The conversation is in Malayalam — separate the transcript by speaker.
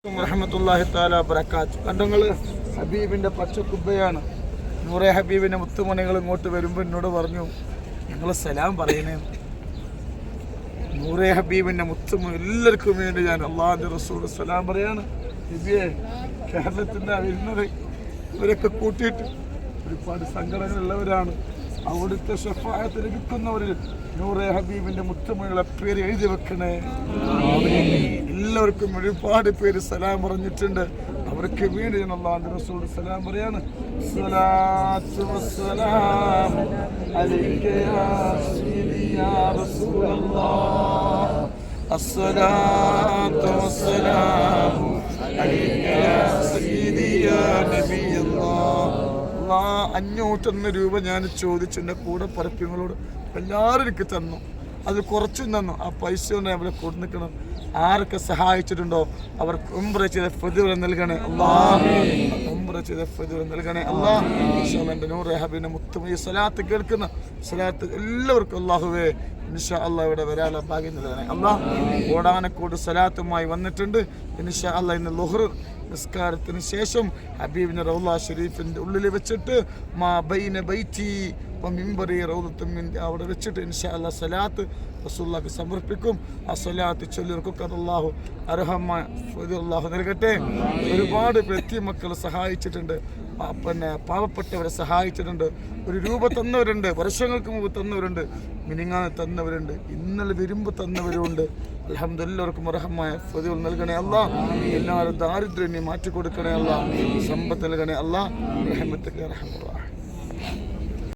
Speaker 1: വറഹ്മത്തുള്ളാഹി തആല ബറകാത്ത്. കണ്ടങ്ങള് ഹബീബിന്റെ പച്ചക്കുബ്ബയാണ്. നൂറെ ഹബീബിന്റെ മുത്തുമണികൾ ഇങ്ങോട്ട് വരുമ്പോൾ എന്നോട് പറഞ്ഞു, ഞങ്ങൾ സലാം പറയണേ. നൂറെ ഹബീബിന്റെ മുത്തുമണി എല്ലാവർക്കും വേണ്ടി ഞാൻ അള്ളാഹുവിന്റെ റസൂൽ സലാം പറയാണ്. നബിയെ, കേരളത്തിന്റെ വരുന്നത് ഇവരൊക്കെ കൂട്ടിയിട്ട് ഒരുപാട് സംഘടനകളുള്ളവരാണ്. അവിടുത്തെ ഷഫാഅത്ത് ലഭിക്കുന്നവരിൽ നൂറെ ഹബീബിന്റെ മുത്തുമണികളെ പേര് എഴുതി വെക്കണേ. എല്ലാവർക്കും ഒരുപാട് പേര് സലാം പറഞ്ഞിട്ടുണ്ട്. അവർക്ക് വേണ്ടി ഞാൻ അല്ലാഹുവിന്റെ റസൂൽ സലാം പറയാണ്. സ്വലാത്തു വസ്സലാമു അലൈക യാ സയ്യിദി യാ റസൂലല്ലാഹ്. അസ്സലാത്തു വസ്സലാമു അലൈക യാ സയ്യിദി യാ നബിയല്ലാഹ്. 501 രൂപ ഞാൻ ചോദിച്ചു എൻ്റെ കൂടെ പറപ്പിങ്ങളോട്. എല്ലാവരും എനിക്ക് തന്നു, അത് കുറച്ചും തന്നു. ആ പൈസ കൊണ്ട് അവരെ കൊടുക്കണം. ആരൊക്കെ സഹായിച്ചിട്ടുണ്ടോ അവർക്ക് ഉംറ ചെയ്ത ഫദ്വ നൽകണേ അല്ലാഹ്. ഉംറ ചെയ്ത ഫദ്വ നൽകണേ അല്ലാഹ്. എൻ്റെ നൂറെ ഹബീബിന്റെ മുത്തുമണി സ്വലാത്ത് കേൾക്കുന്ന സ്വലാത്ത് എല്ലാവർക്കും അല്ലാഹുവേ ഇൻഷാ അല്ലാഹ് ഇവിടെ വരാനുള്ള ഭാഗ്യം നൽകണേ അല്ലാഹ്. ഓടാനക്കോട് സ്വലാത്തുമായി വന്നിട്ടുണ്ട്. ഇൻഷാ അല്ലാഹ് ഇന്ന് ളുഹ്ർ നിസ്കാരത്തിന് ശേഷം ഹബീബിന്റെ റൗള ഷരീഫിന്റെ ഉള്ളിൽ വെച്ചിട്ട് മാ ബൈന ബൈതി മിമ്പറി റൗദത്തുമിൻ അവിടെ വെച്ചിട്ട് ഇൻഷാ അല്ലാഹ് സലാത്ത് റസൂലുള്ളാഹിക്ക് സമർപ്പിക്കും. ആ സലാത്ത് ചൊല്ലിർക്കൊക്കെ അല്ലാഹു അർഹമായ അല്ലാഹു നൽകട്ടെ. ഒരുപാട് മക്കൾ സഹായിച്ചിട്ടുണ്ട്, പിന്നെ പാവപ്പെട്ടവരെ സഹായിച്ചിട്ടുണ്ട്. 1 രൂപ തന്നവരുണ്ട്, വർഷങ്ങൾക്ക് മുമ്പ് തന്നവരുണ്ട്, മിനിങ്ങാന്ന് തന്നവരുണ്ട്, ഇന്നലെ വരുമ്പോൾ തന്നവരുണ്ട്. അൽഹംദുലില്ലാഹ് എല്ലാവർക്കും അർഹമായ ഫദ്വ നൽകണേ അല്ലാഹ്. എല്ലാവരും ദാരിദ്ര്യം മാറ്റി കൊടുക്കണേ അല്ലാഹ്. സമ്പത്ത് നൽകണേ അല്ലാഹ്. റഹ്മത്തുക റഹ്മത്തുള്ളാഹി.